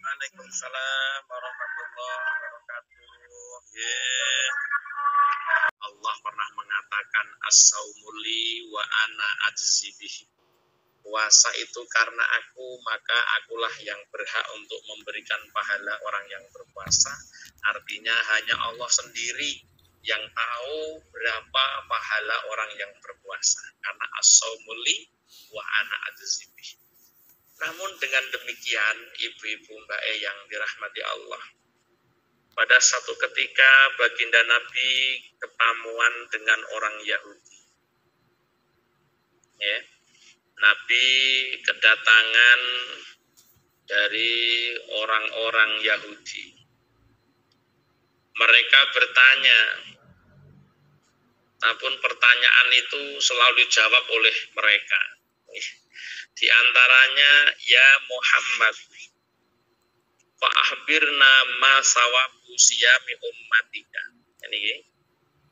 Waalaikumsalam warahmatullahi wabarakatuh. Allah pernah mengatakan as-saumuli wa ana ajzi bihi. Puasa itu karena aku, maka akulah yang berhak untuk memberikan pahala orang yang berpuasa. Artinya hanya Allah sendiri yang tahu berapa pahala orang yang berpuasa. Karena as-saumuli wa ana ajzi bihi. Namun dengan demikian, ibu-ibu Mbak yang dirahmati Allah, pada satu ketika baginda Nabi ketemuan dengan orang Yahudi. Ya. Nabi kedatangan dari orang-orang Yahudi. Mereka bertanya, namun pertanyaan itu selalu dijawab oleh mereka. Di antaranya, ya Muhammad, fa'ahbirna ma sawabu siyami ummatika. Ini,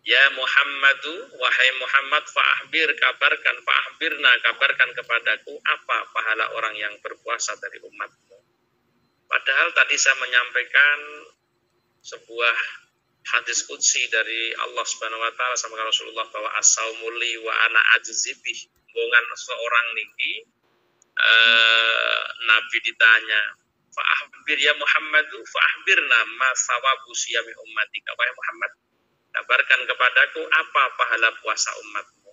ya Muhammadu, wahai Muhammad, kabarkan kepadaku apa pahala orang yang berpuasa dari umatmu. Padahal tadi saya menyampaikan sebuah hadis qudsi dari Allah Subhanahu wa taala sama Rasulullah bahwa as-saumuli wa ana ajzibih. Hubungan seorang niki Nabi ditanya, fa'ahbir ya Muhammadu, fa'ahbirna ma sawabu siyami ummatika. Wahai Muhammad, kabarkan kepadaku apa pahala puasa umatmu.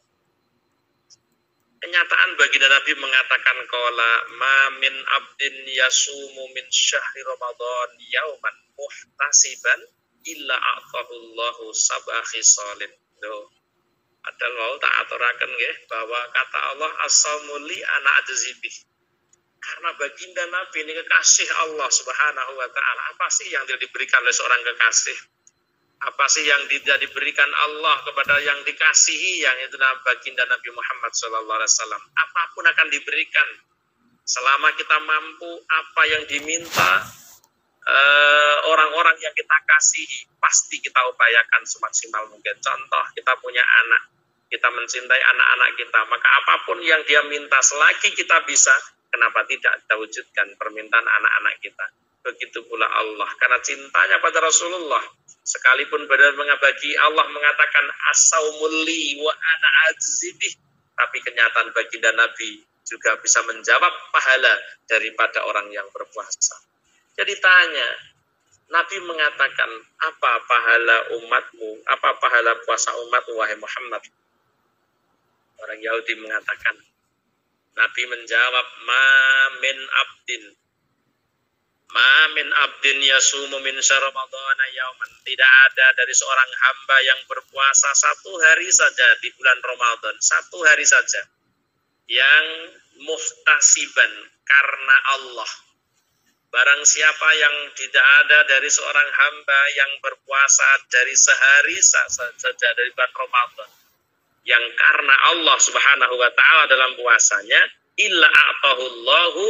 Kenyataan baginda Nabi mengatakan qala ma min abdin yasumu min syahri Ramadan yauman muhtasiban illa a'tahullahu sab'a khisalin. Padahal mau tak aturaken nggih bahwa kata Allah as-saumuli ana ajzibih. Karena baginda Nabi ini kekasih Allah Subhanahu wa taala. Apa sih yang tidak diberikan oleh seorang kekasih? Apa sih yang tidak diberikan Allah kepada yang dikasihi, yang itu baginda Nabi Muhammad SAW? Apapun akan diberikan selama kita mampu. Apa yang diminta orang-orang yang kita kasihi pasti kita upayakan semaksimal mungkin. Contoh, kita punya anak, kita mencintai anak-anak kita, maka apapun yang dia minta selagi kita bisa, kenapa tidak kita wujudkan permintaan anak-anak kita. Begitu pula Allah, karena cintanya pada Rasulullah, sekalipun benar mengabagi Allah mengatakan as-saumuli wa ana ajzibih, tapi kenyataan baginda Nabi juga bisa menjawab pahala daripada orang yang berpuasa. Jadi tanya, Nabi mengatakan, apa pahala umatmu, apa pahala puasa umatmu wahai Muhammad? Orang Yahudi mengatakan, Nabi menjawab, ma min abdin yasumu min syahr Ramadan yauman. Tidak ada dari seorang hamba yang berpuasa satu hari saja di bulan Ramadan, satu hari saja, yang muhtasiban karena Allah. Barang siapa yang tidak ada dari seorang hamba yang berpuasa dari sehari saja dari bulan Ramadan, yang karena Allah Subhanahu wa taala dalam puasanya, illa a'tahullahu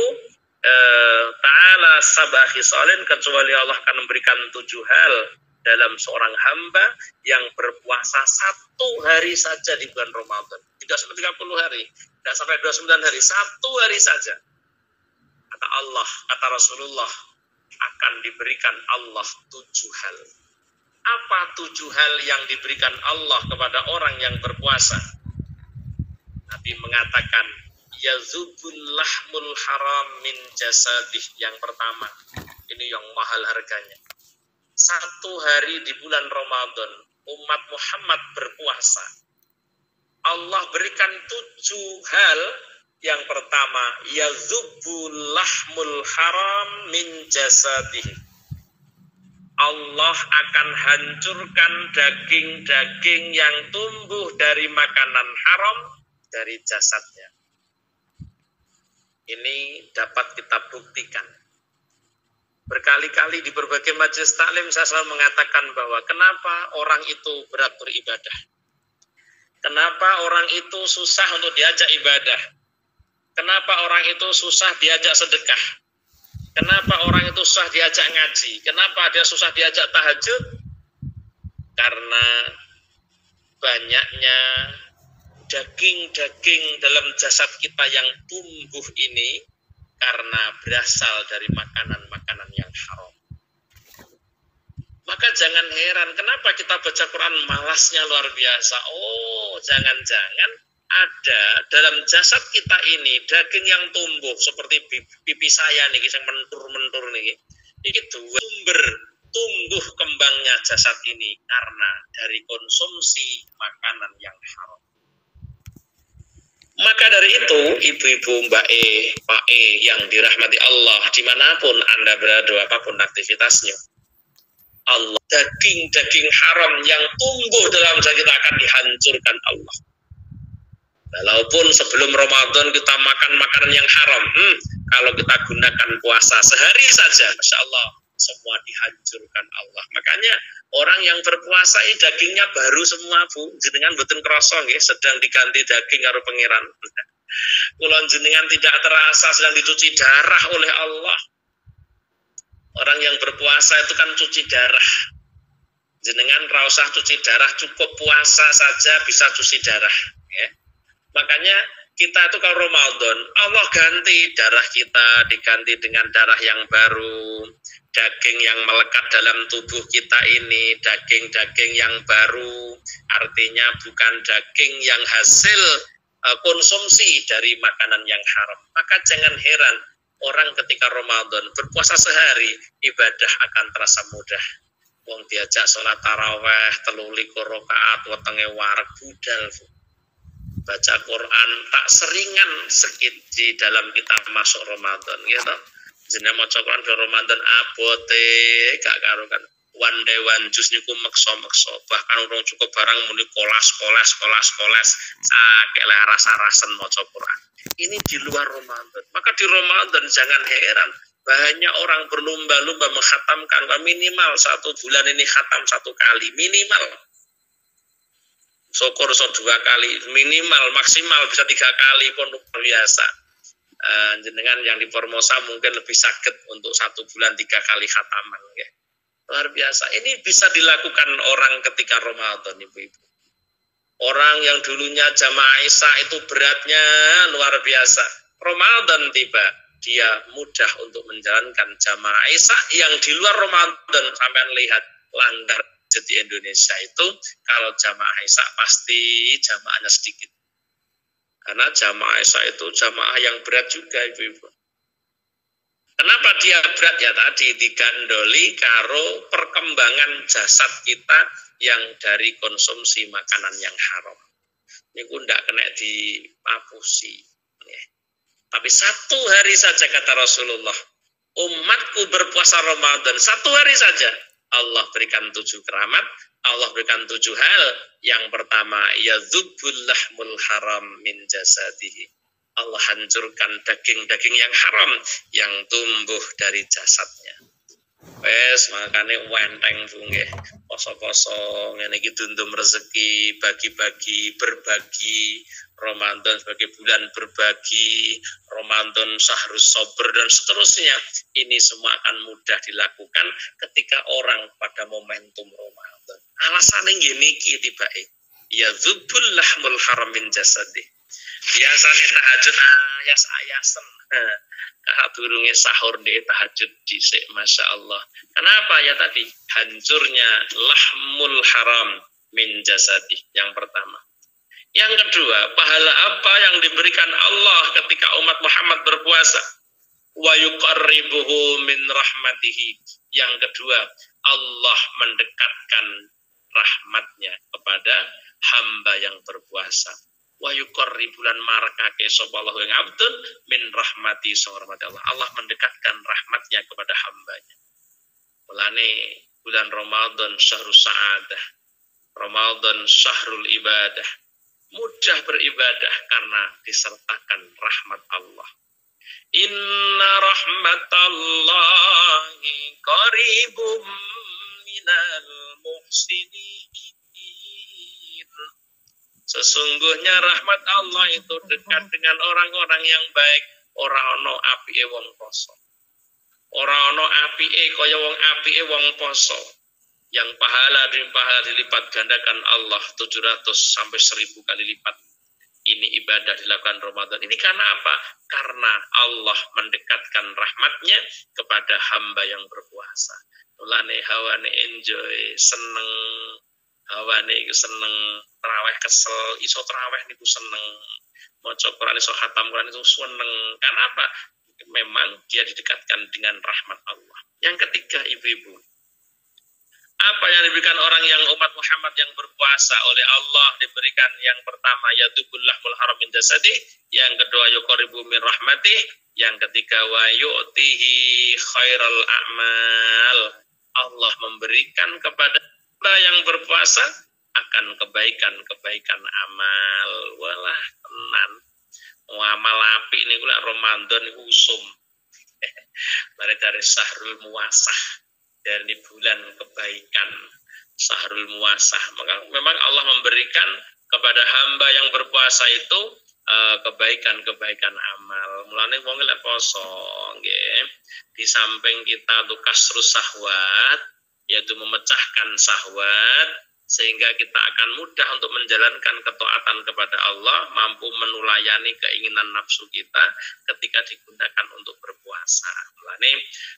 ta'ala sab'a khisalin, kecuali Allah akan memberikan 7 hal dalam seorang hamba yang berpuasa satu hari saja di bulan Ramadan. Tidak sampai 30 hari, tidak sampai 29 hari, satu hari saja. Kata Allah, kata Rasulullah, akan diberikan Allah 7 hal. Apa 7 hal yang diberikan Allah kepada orang yang berpuasa? Nabi mengatakan, yazubul lahmul haram min jasadih. Yang pertama, ini yang mahal harganya. Satu hari di bulan Ramadan, umat Muhammad berpuasa, Allah berikan 7 hal. Yang pertama, yazubul lahmul haram min jasadih. Allah akan hancurkan daging-daging yang tumbuh dari makanan haram dari jasadnya. Ini dapat kita buktikan. Berkali-kali di berbagai majelis taklim saya selalu mengatakan bahwa kenapa orang itu berat beribadah. Kenapa orang itu susah untuk diajak ibadah. Kenapa orang itu susah diajak sedekah. Kenapa orang itu susah diajak ngaji. Kenapa dia susah diajak tahajud. Karena banyaknya daging-daging dalam jasad kita yang tumbuh ini karena berasal dari makanan-makanan yang haram. Maka jangan heran kenapa kita baca Quran malasnya luar biasa. Oh, jangan-jangan ada dalam jasad kita ini daging yang tumbuh seperti pipi saya nih yang mentur-mentur nih. Ini sumber tumbuh kembangnya jasad ini karena dari konsumsi makanan yang haram. Maka dari itu, ibu-ibu, Mbak E, Pak E yang dirahmati Allah, dimanapun Anda berada, apapun aktivitasnya, Allah, daging-daging haram yang tumbuh dalam jasad kita akan dihancurkan Allah. Walaupun sebelum Ramadan kita makan makanan yang haram, kalau kita gunakan puasa sehari saja, Masya Allah, semua dihancurkan Allah. Makanya orang yang berpuasa ini dagingnya baru semua, Bu. Jenengan boten krasa nggih, sedang diganti daging karo pangeran. Kula jenengan tidak terasa sedang dicuci darah oleh Allah. Orang yang berpuasa itu kan cuci darah. Jenengan ra usah cuci darah, cukup puasa saja bisa cuci darah, ya. Makanya kita itu kalau Ramadan, Allah ganti darah kita, diganti dengan darah yang baru. Daging yang melekat dalam tubuh kita ini, daging-daging yang baru, artinya bukan daging yang hasil konsumsi dari makanan yang haram. Maka jangan heran, orang ketika Ramadan berpuasa sehari, ibadah akan terasa mudah. Wong diajak sholat taraweh, 23 rakaat, wetenge wareg budal. Baca Quran tak seringan sekit di dalam kita masuk Ramadan, gitu. Jenengan maca Quran di Ramadan abote gak karo kan. One day one jus niku meksa-meksa, bahkan urung cukup barang muni kolas sakek le rasa-rasen maca Quran. Ini di luar Ramadan. Maka di Ramadan jangan heran banyak orang berlomba-lomba mengkhatamkan, minimal 1 bulan ini khatam 1 kali minimal. Syukur 2 kali minimal, maksimal bisa 3 kali pun luar biasa. Jenengan yang di Formosa mungkin lebih sakit untuk 1 bulan 3 kali khataman, ya. Luar biasa. Ini bisa dilakukan orang ketika Ramadan, ibu-ibu. Orang yang dulunya jamaah Isya itu beratnya luar biasa. Ramadan tiba, dia mudah untuk menjalankan jamaah Isya yang di luar Ramadan. Sampai lihat langgar di Indonesia itu kalau jamaah Isya pasti jamaahnya sedikit. Karena jamaah Isya itu jamaah yang berat juga, ibu-ibu. Kenapa dia berat? Ya tadi digandoli karo perkembangan jasad kita yang dari konsumsi makanan yang haram. Ini ndak kena dipapusi. Ya. Tapi 1 hari saja kata Rasulullah, umatku berpuasa Ramadan 1 hari saja, Allah berikan 7 keramat, Allah berikan 7 hal. Yang pertama, yadzubbul lahmul haram min jasadihi. Allah hancurkan daging-daging yang haram yang tumbuh dari jasadnya. Wes makane wenteng nggih. Poso-poso ngene iki dundum rezeki, bagi-bagi, berbagi. Ramadan sebagai bulan berbagi, Ramadan syahrus sabr dan seterusnya. Ini semua akan mudah dilakukan ketika orang pada momentum Ramadan. Alasane nggih niki tibake. Ya dzubul lahmul haram min jasadi. Biasanya tahajud ayas-ayasen. Durunge sahur di tahajud dhisik, Masya Allah. Kenapa? Ya tadi hancurnya lahmul haram min jasadi. Yang pertama. Yang kedua, pahala apa yang diberikan Allah ketika umat Muhammad berpuasa? Wa yuqarribuhu min rahmatihi. Yang kedua, Allah mendekatkan rahmatnya kepada hamba yang berpuasa. Wa yuqarribulan marakake sallallahu ing abdun min rahmati rahmati Allah. Allah mendekatkan rahmatnya kepada hambanya. Mulane bulan Ramadan syahrul sa'adah. Ramadan syahrul ibadah. Mudah beribadah karena disertakan rahmat Allah. Inna rahmatallahi qaribum minal muhsinin. Sesungguhnya rahmat Allah itu dekat dengan orang-orang yang baik. Ora ono apike wong poso. Ora ono apike kaya wong apike wong poso. Yang pahala dilipat gandakan Allah 700 sampai 1000 kali lipat. Ini ibadah dilakukan Ramadan. Ini karena apa? Karena Allah mendekatkan rahmatnya kepada hamba yang berpuasa. Mulane hawane enjoy, seneng, hawane iku seneng, tarawih kesel, iso tarawih niku seneng. Maca Quran iso khatam Quran itu seneng. Karena apa? Memang dia didekatkan dengan rahmat Allah. Yang ketiga, ibu-ibu, apa yang diberikan orang yang umat Muhammad yang berpuasa oleh Allah? Diberikan yang pertama yadubul lahmul haram min jasadih, yang kedua yuqaribu min rahmatih, yang ketiga wa yu'tihi khairal a'mal. Allah memberikan kepada yang berpuasa akan kebaikan-kebaikan amal. Walah tenan. Amal apik niku lek Ramadan niku usum. Mari dari Syahrul Muwasah, dari bulan kebaikan, Syahrul Muwasah. Maka memang Allah memberikan kepada hamba yang berpuasa itu kebaikan-kebaikan amal. Mulane wong lek poso nggih, di samping kita tuh kasrus syahwat, yaitu memecahkan syahwat, sehingga kita akan mudah untuk menjalankan ketaatan kepada Allah, mampu menulayani keinginan nafsu kita ketika digunakan untuk berpuasa. Mulane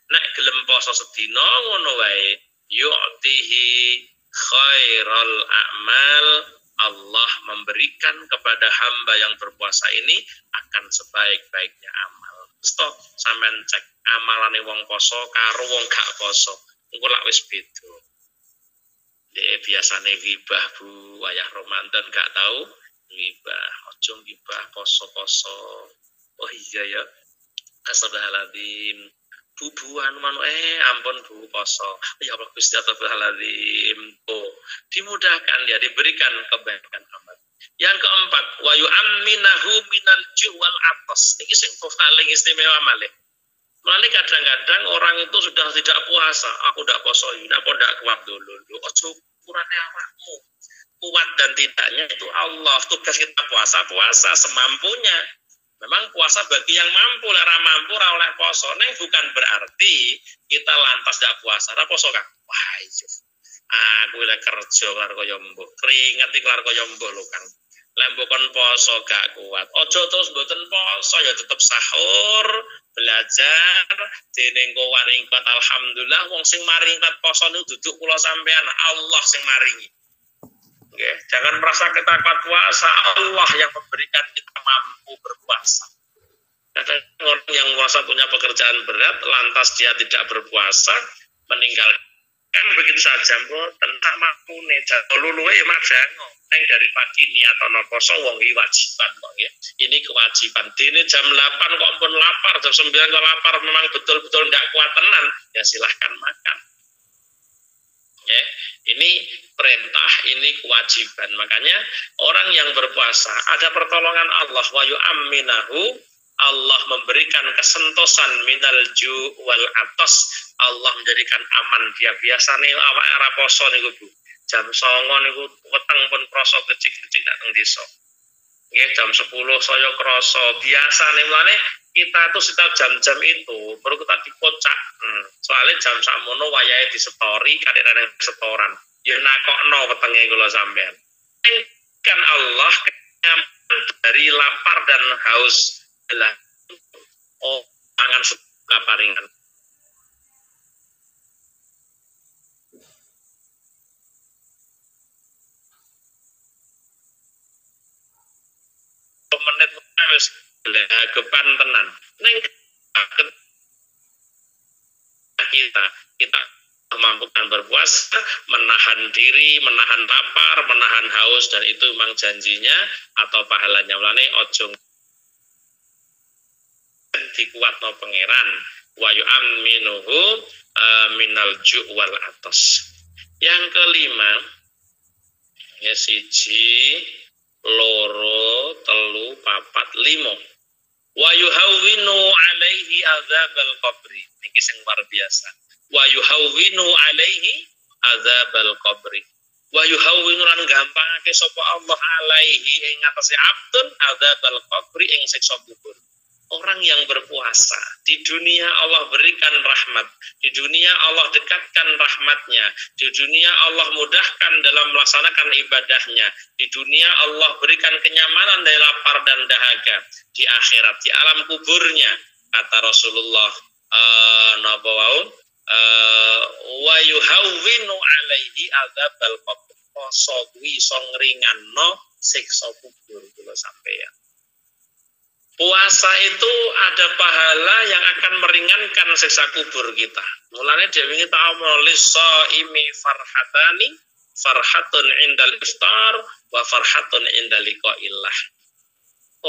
nek gelem poso sedina ngono wae, yu'tihi khairal a'mal, Allah memberikan kepada hamba yang berpuasa ini akan sebaik-baiknya amal. Terus sampean cek amalane wong poso karo wong gak poso, engko lak wis beda. Biasane gibah Bu, wayah Ramadan gak tahu gibah, ojo gibah poso-poso. Oh iya ya, astagfirullahaladzim. Bubuan manu ampun Bu poso. Ya Allah Gusti astagfirullahaladzim. Oh, dimudahkan ya, diberikan kebaikan amal. Yang keempat, wa yu'amminahu minal ju'wal atas. Ini sing paling istimewa malih. Mulai kadang-kadang orang itu sudah tidak puasa, aku tidak poso, apa tidak kuat dulu. Ojo ukurannya awakmu. Kuat dan tidaknya itu Allah. Tugas kita puasa semampunya. Memang puasa bagi yang mampu, ora mampu ora oleh poso. Nek bukan berarti kita lantas tidak puasa. Ora poso kan? Wah, iya. Aku lek kerja karo kaya mbuh. Keringet iki karo kaya mbuh lho Kang. Lembokon poso gak kuat. Ojo terus mboten poso ya tetep sahur, belajar, dening kok waring kuat alhamdulillah. Wong sing maring kuat poso niku duduk kula sampean, Allah sing maringi. Nggih, jangan merasa kita kuat puasa, Allah yang memberikan kita mampu berpuasa. Kadang orang yang puasa punya pekerjaan berat, lantas dia tidak berpuasa, meninggalkan begitu saja, tentang mampu nih, luluwe ya majango. Neng dari pagi niatono poso wong iki wajiban kok ya. Ini kewajiban. Dene jam 8 kok pun lapar, jam 9 kok lapar, memang betul-betul ndak kuat tenan, ya silahkan makan. Ya, ini perintah, ini kewajiban. Makanya orang yang berpuasa ada pertolongan Allah, wa yu'amminahu, Allah memberikan kesentosan minal ju' wal atas. Allah menjadikan aman dia. Biasane awak ora poso niku Bu. Jam 09.00 niku weteng pun krasa kecik-kecik dateng desa. Nggih, jam 10 saya krasa. Biasane mulane kita tuh setiap jam-jam itu perlu kita dikocak. Soalnya jam sakmono wayahe disetori, kadang-kadang setoran. Ya nakokno wetenge kula sampean. Kan Allah dari lapar dan haus adalah pangan kaparingan. Menit wis gepan tenan. Ning kita memampukan berpuasa, menahan diri, menahan lapar, menahan haus, dan itu memang janjinya atau pahalanya. Mulane ojo dikuatno pangeran wa yu'amminuhu minal ju' wal atas. Yang kelima, ya siji loro telu papat limo Wa yuhawwinu alaihi adzabal qabri. Niki sing luar biasa. Wa yuhawwinu alaihi adzabal qabri. Wa yuhawwinu lan gampangake sapa Allah alaihi ing atase abdun adzabal qabri ing siksa kubur. Orang yang berpuasa di dunia Allah berikan rahmat, di dunia Allah dekatkan rahmatnya, di dunia Allah mudahkan dalam melaksanakan ibadahnya, di dunia Allah berikan kenyamanan dari lapar dan dahaga, di akhirat, di alam kuburnya, kata Rasulullah wa yuhawwinu alaihi adzabal qabr. Poso kuwi iso ngringanno siksa kubur kula sampeyan. Puasa itu ada pahala yang akan meringankan siksa kubur kita. Mulanya dia ingin ta'amul lis-shaimi farhatani, farhatun indal iftar wa farhatun indal liqa'illah.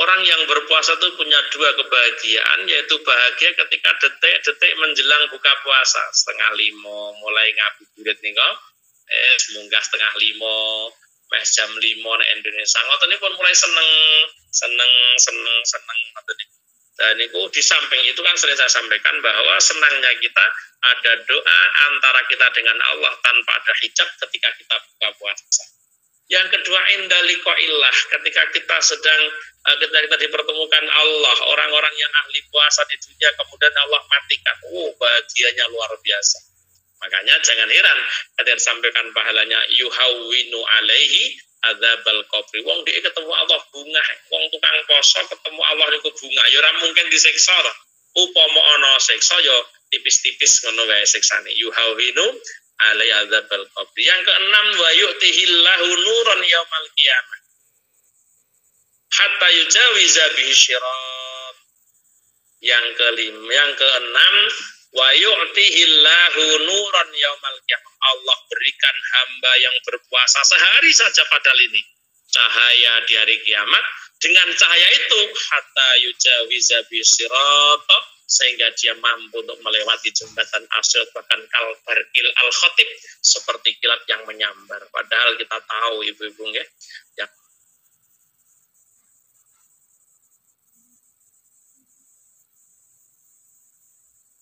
Orang yang berpuasa itu punya dua kebahagiaan, yaitu bahagia ketika detik-detik menjelang buka puasa. 4:30 mulai ngabuburit nih kok, munggah 4:30, jam 5 nek Indonesia. Ngoten pun mulai seneng. Dan itu di samping itu kan sering saya sampaikan bahwa senangnya kita ada doa antara kita dengan Allah tanpa ada hijab ketika kita buka puasa. Yang kedua inda liqa'illah, ketika kita sedang kita dipertemukan Allah, orang-orang yang ahli puasa di dunia kemudian Allah matikan. Bahagianya luar biasa. Makanya jangan heran ketika disampaikan pahalanya yuhawwinu alaihi adzabal qabri. Wong dhek ketemu Allah bungah, wong tukang poso ketemu Allah niku bungah. Ya ora mungkin disiksa to. Upama ana siksa ya tipis-tipis ngono wae siksane. Yuhawwinu alaihi adzabal qabri. Yang keenam wa yu'tihillahu nuran yaumal qiyamah. Hatta yujawiza bihi syirat. Yang keenam wa yu'tihillahu nuran yaumal qiyamah. Allah berikan hamba yang berpuasa sehari saja padahal ini cahaya di hari kiamat. Dengan cahaya itu hatta yujawiza bisirat, sehingga dia mampu untuk melewati jembatan as-sirat, bahkan kalbarqil al-khatib, seperti kilat yang menyambar. Padahal kita tahu ibu-ibu ya,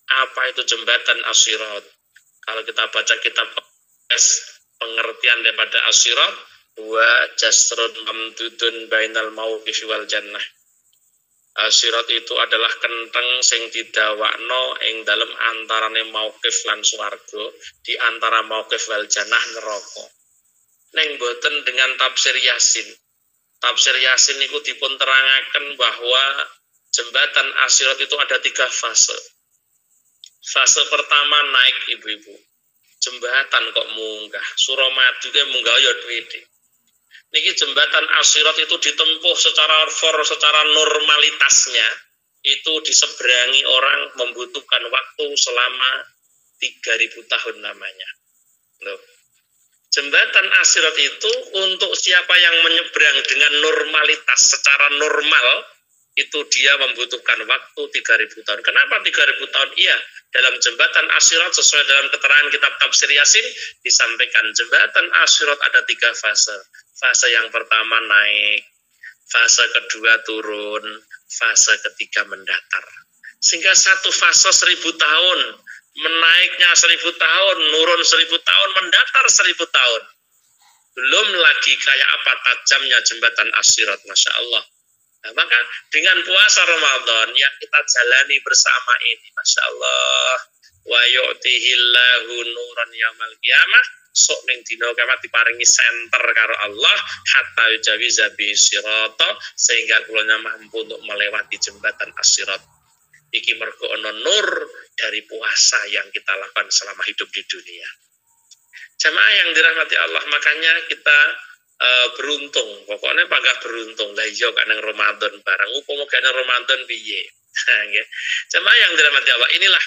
apa itu jembatan as-sirat? Kalau kita baca kitab pengertian daripada as-sirat, wa jasrun mamdudun bainal mauqifi wal jannah. As-sirat itu adalah kenteng sing didawakno ing dalem antarane mauqif lan swarga, di antara mauqif wal jannah neraka. Ning boten dengan tafsir Yasin. Tafsir Yasin niku dipun terangaken bahwa jembatan as-sirat itu ada 3 fase. Fase pertama naik ibu-ibu, jembatan kok munggah, Suramadu ke munggah ya duwede. Niki jembatan as-sirat itu ditempuh secara normalitasnya itu diseberangi orang membutuhkan waktu selama 3.000 tahun namanya. Loh. Jembatan as-sirat itu untuk siapa yang menyeberang dengan normalitas secara normal itu dia membutuhkan waktu 3.000 tahun. Kenapa 3.000 tahun? Iya, dalam jembatan as-sirat sesuai dalam keterangan kitab tafsir Yasin disampaikan jembatan as-sirat ada 3 fase. Fase yang pertama naik, fase kedua turun, fase ketiga mendatar. Sehingga satu fase 1.000 tahun, menaiknya 1.000 tahun, nurun 1.000 tahun, mendatar 1.000 tahun. Belum lagi kayak apa tajamnya jembatan as-sirat, Masya Allah. Nah, maka dengan puasa Ramadan yang kita jalani bersama ini, Masya Allah, wa yu'tihillahu nuran yaumal qiyamah, sok ning dina kiamat diparingi senter karo Allah hatta yujawiza bi sirata, sehingga kula mampu untuk melewati jembatan as-sirat. Iki mergo ana nur dari puasa yang kita lakukan selama hidup di dunia. Jamaah yang dirahmati Allah, makanya kita beruntung, pokoknya pagah beruntung. Lah iya kan nang Ramadan barang upama gak nang Ramadan piye. Nggih. Jamaah yang dirahmati Allah, inilah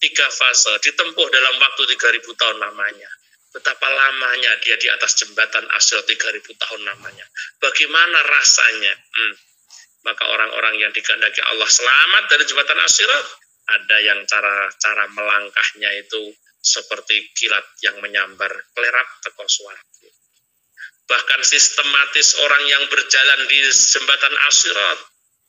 3 fase ditempuh dalam waktu 3.000 tahun lamanya. Betapa lamanya dia di atas jembatan as-sirat 3.000 tahun lamanya. Bagaimana rasanya? Maka orang-orang yang dikehendaki Allah selamat dari jembatan as-sirat, ada yang cara melangkahnya itu seperti kilat yang menyambar klerap teko swarga. Bahkan sistematis orang yang berjalan di jembatan as-sirat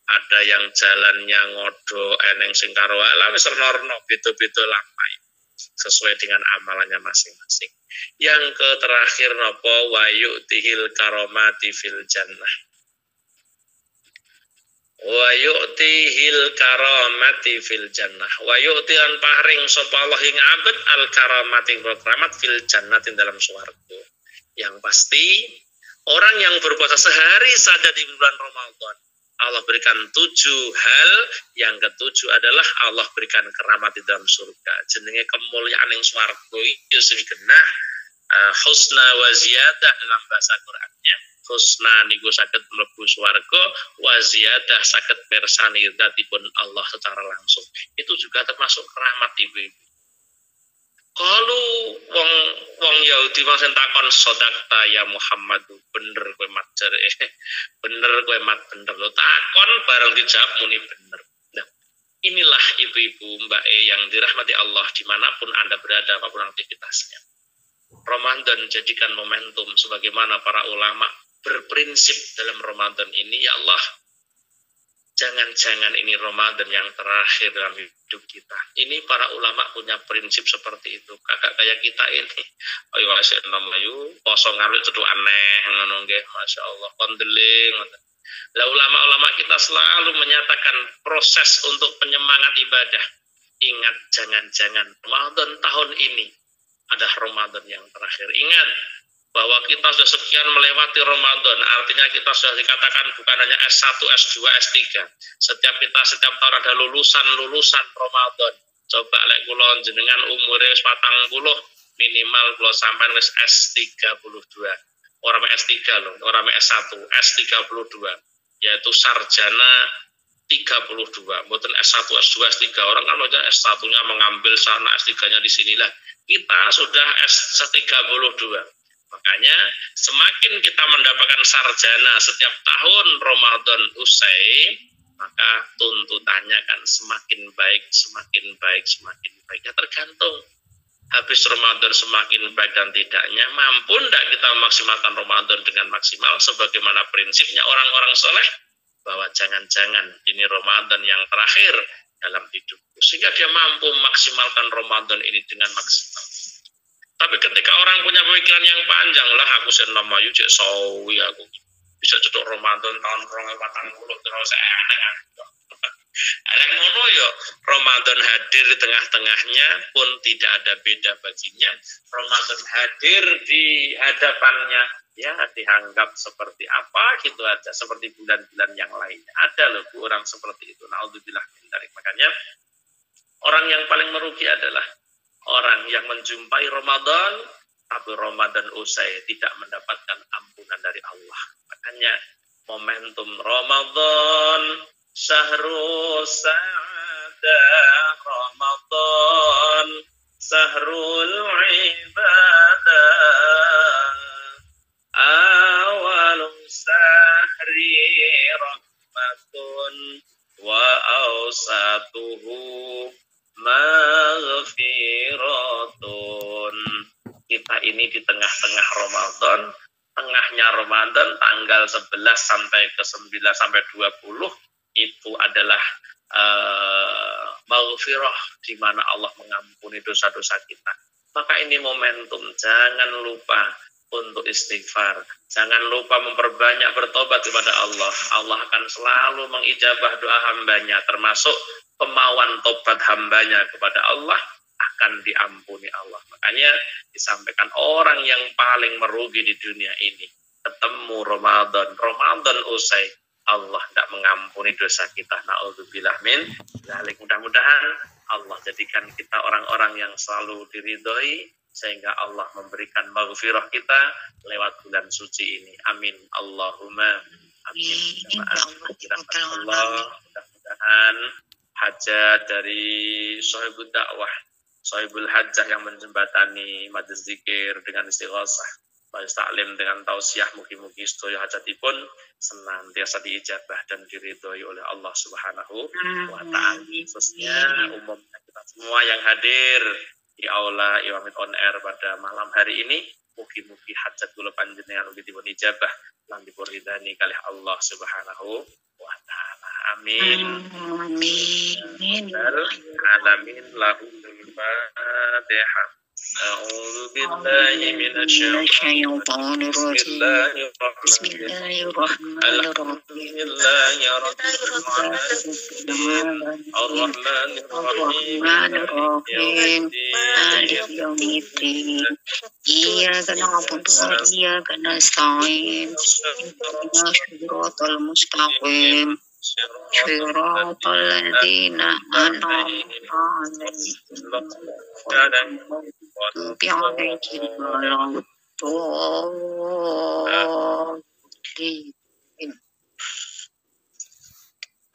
ada yang jalannya ngodo eneng sing karo ala wis renorno beda-beda lampai sesuai dengan amalannya masing-masing. Yang terakhir napa wa yu'tihil karomati fil jannah. Wa yu'tihil karamati fil jannah. Wa yu'tilan paring sapa Allah ing abad al karamati karamat fil jannah dalam swarga. Yang pasti orang yang berpuasa sehari saja di bulan Ramadan Allah berikan 7 hal. Yang ketujuh adalah Allah berikan keramat di dalam surga. Jenenge kemuliaan yang swarga itu sing genah husna wa ziyadah dalam bahasa Qur'annya. Husna niku saged mlebu swarga, wa ziyadah saged mirsani dzatipun Allah secara langsung. Itu juga termasuk keramat ibu-ibu. Kalau wong Yahudi wong sing takon sodakta ya Muhammad, bener kowe mat jare bener kowe mat bener lo takon bareng dijawab muni bener. Nah, inilah ibu-ibu mbak yang dirahmati Allah dimanapun Anda berada apapun aktivitasnya. Ramadan jadikan momentum sebagaimana para ulama berprinsip dalam Ramadan ini, ya Allah, jangan-jangan ini Ramadan yang terakhir dalam hidup kita. Ini para ulama punya prinsip seperti itu. Kakak kayak kita ini, ayo masih namayu, poso ngaruh itu aneh, ngono nggih, masya Allah, kondeling. Lah ulama-ulama kita selalu menyatakan proses untuk penyemangat ibadah. Ingat, jangan-jangan Ramadan tahun ini ada Ramadan yang terakhir. Ingat bahwa kita sudah sekian melewati Ramadan, artinya kita sudah dikatakan bukan hanya S1, S2, S3. Setiap tahun ada lulusan Ramadan. Coba lek kula jenengan umure wis 40, minimal kula sampean wis S32. Orang S3 loh, orang S1, S32, yaitu sarjana 32, bukan S1, S2, S3. Orang kan S1-nya mengambil sana, S3-nya di sinilah. Kita sudah S32. Makanya semakin kita mendapatkan sarjana setiap tahun Ramadan usai, maka tuntutannya kan semakin baik, semakin baik, semakin baik. Ya tergantung habis Ramadan semakin baik dan tidaknya, mampu tidak kita memaksimalkan Ramadan dengan maksimal sebagaimana prinsipnya orang-orang soleh, bahwa jangan-jangan ini Ramadan yang terakhir dalam hidupku, sehingga dia mampu memaksimalkan Ramadan ini dengan maksimal. Tapi ketika orang punya pemikiran yang panjang, lah aku senam ayu cek sawi aku bisa cedok Ramadan tahun 2040 terus eneng. Yang ngono yo Ramadan hadir di tengah-tengahnya pun tidak ada beda baginya. Ramadan hadir di hadapannya ya dianggap seperti apa gitu aja, seperti bulan-bulan yang lainnya. Ada loh orang seperti itu. Naudzubillah min dzalik. Makanya orang yang paling merugi adalah orang yang menjumpai Ramadan tapi Ramadan usai tidak mendapatkan ampunan dari Allah. Makanya momentum Ramadan, syahrul sa'adah Ramadan, syahrul ibadah, awal sahri rahmatun wa awsatuhu maghfiratun. Kita ini di tengah-tengah Ramadan, tengahnya Ramadan tanggal 11 sampai ke 9 sampai 20 itu adalah maghfirah, di mana Allah mengampuni dosa-dosa kita. Maka ini momentum, jangan lupa untuk istighfar, jangan lupa memperbanyak bertobat kepada Allah. Allah akan selalu mengijabah doa hambanya, termasuk kemauan tobat hambanya kepada Allah akan diampuni Allah. Makanya disampaikan orang yang paling merugi di dunia ini ketemu Ramadan usai Allah tidak mengampuni dosa kita. Na'udzubillah min dzalik. Mudah-mudahan Allah jadikan kita orang-orang yang selalu diridhoi sehingga Allah memberikan maghfirah kita lewat bulan suci ini. Amin. Allahumma amin. Allah mudah-mudahan hajat dari sahibul dakwah, sahibul hajah yang menjembatani majelis zikir dengan istighosah, majelis taklim dengan tausiah, mugi-mugi sedaya hajatipun senantiasa diijabah dan diridhoi oleh Allah Subhanahu wa taala. Khususnya umumnya kita semua yang hadir di aula Iwamit on Air pada malam hari ini, mugi-mugi hajat kula panjenengan ugi dipun ijabah lan dipun ridani kalih Allah Subhanahu wa taala. Amin. Alamin lahum al-Fatihah. A'udzu billahi minasyaitonir rajim. Bismillahirrahmanirrahim. Ar-Rahmanir-Rahim. Maliki yaumiddin. Iyyaka na'budu wa iyyaka nasta'in. Ihdinas siratal mustaqim. Siratal ladzina an'amta 'alaihim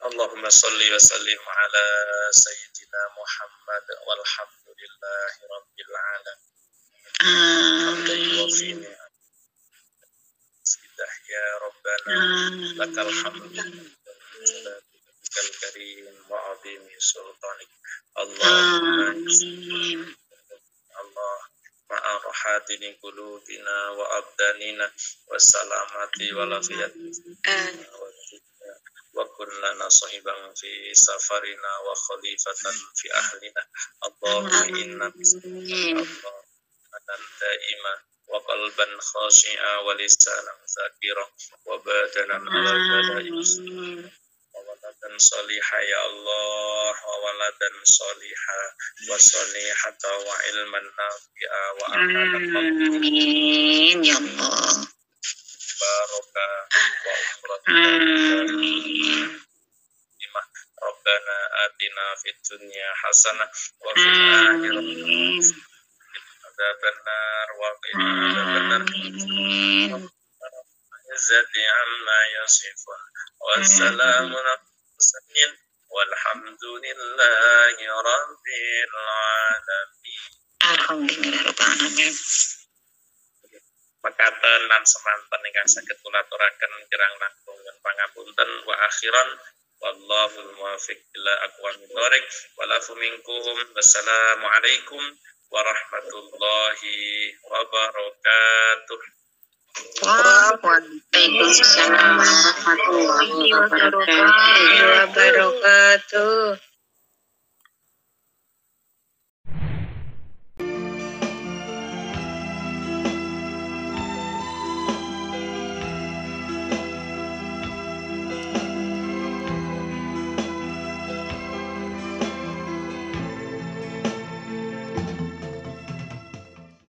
Allahumma salli wa sallim ala sayyidina Muhammad walhamdulillahi rabbil alamin. Amin. Ya Rabbana lakal hamdu lakal karim wa azimi sultanik. Allahumma Allah ma'arahadini qulubina wa abdanina wassalamati walafiyati wa kullana sahiban fi safarina wa khalifatan fi ahlina. Allahumma inna bismillahirrahmanirrahim daima wa qalban khashi'a wa lisanan zakira wa badanan ala bada'i wa waladan salihah ya Allah wa waladan salihah wa salihata wa ilman nafi'a wa amalan amin ya Allah baraka wa umratan Rabbana atina fid dunya hasanah wa fil akhirati adzabannar wa qina adzabannar izzati amma yasifun wassalamun mursalin walhamdulillahi rabbil alamin. Alhamdulillah alamin. Mekaten lan semanten ingkang saged kula aturaken kirang langkung pangapunten wa akhiran wallahul muwaffiq ila aqwamit thoriq walafu minkum. Wassalamualaikum warahmatullahi wabarakatuh. Waalaikumsalam warahmatullahi wabarakatuh.